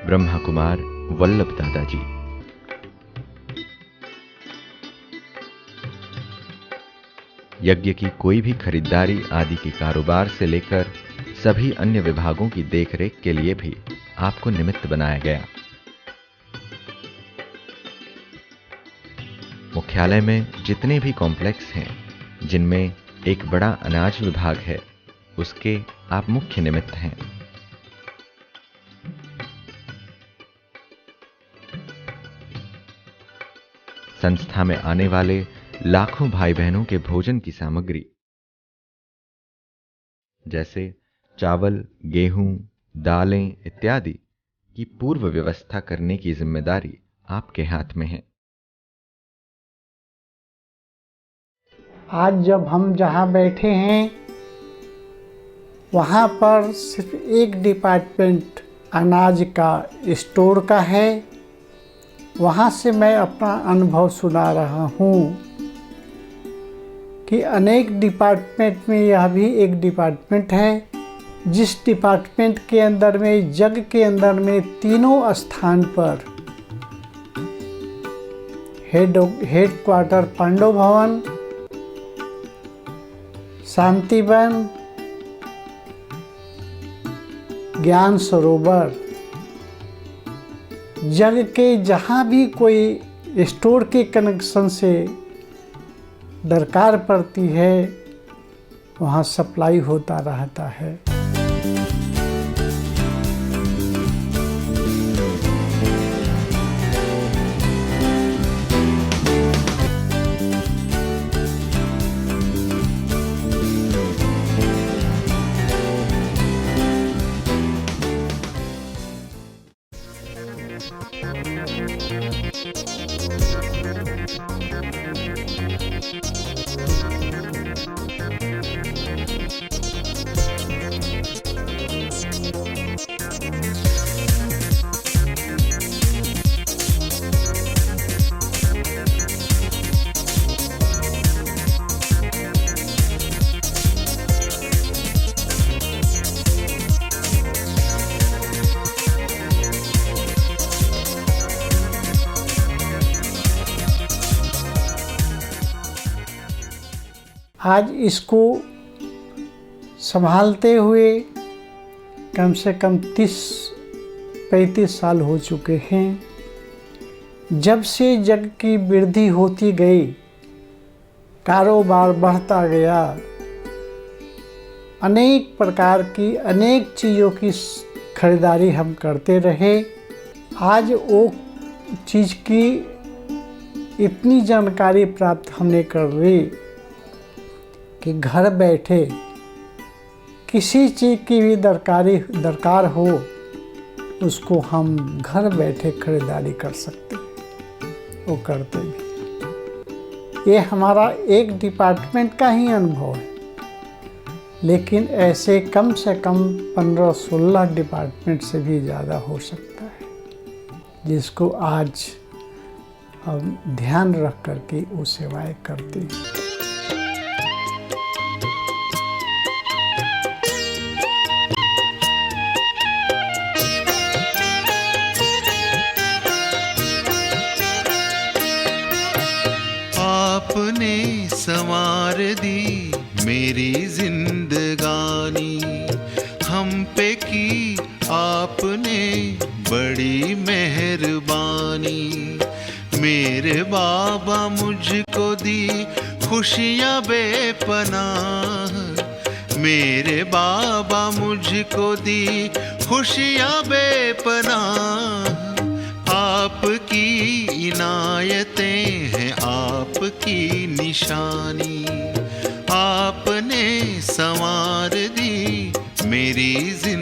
ब्रह्मा कुमार वल्लभ दादाजी। यज्ञ की कोई भी खरीदारी आदि के कारोबार से लेकर सभी अन्य विभागों की देखरेख के लिए भी आपको निमित्त बनाया गया। मुख्यालय में जितने भी कॉम्प्लेक्स हैं, जिनमें एक बड़ा अनाज विभाग है, उसके आप मुख्य निमित्त हैं। संस्था में आने वाले लाखों भाई बहनों के भोजन की सामग्री जैसे चावल, गेहूं, दालें इत्यादि की पूर्व व्यवस्था करने की जिम्मेदारी आपके हाथ में है। आज जब हम जहाँ बैठे हैं वहाँ पर सिर्फ एक डिपार्टमेंट अनाज का स्टोर का है। वहाँ से मैं अपना अनुभव सुना रहा हूँ कि अनेक डिपार्टमेंट में यह भी एक डिपार्टमेंट है, जिस डिपार्टमेंट के अंदर में जग के अंदर में तीनों स्थान पर हेड क्वार्टर पांडव भवन, शांतिवन, ज्ञान सरोवर, जग के जहाँ भी कोई स्टोर के कनेक्शन से दरकार पड़ती है वहाँ सप्लाई होता रहता है। आज इसको संभालते हुए कम से कम 30-35 साल हो चुके हैं। जब से जग की वृद्धि होती गई, कारोबार बढ़ता गया, अनेक प्रकार की अनेक चीज़ों की खरीदारी हम करते रहे। आज वो चीज़ की इतनी जानकारी प्राप्त हमने कर ली कि घर बैठे किसी चीज़ की भी दरकार हो, उसको हम घर बैठे खरीदारी कर सकते हैं, वो करते भी। ये हमारा एक डिपार्टमेंट का ही अनुभव है, लेकिन ऐसे कम से कम 15-16 डिपार्टमेंट से भी ज़्यादा हो सकता है, जिसको आज हम ध्यान रख कर के वो सेवाएँ करते हैं। आपने संवार दी मेरी जिंदगानी, हम पे की आपने बड़ी मेहरबानी। मेरे बाबा मुझको दी खुशियाँ बेपनाह, मेरे बाबा मुझको दी खुशियाँ बेपनाह। आपकी इनायतें हैं आपकी निशानी, आपने संवार दी मेरी जिंदगी।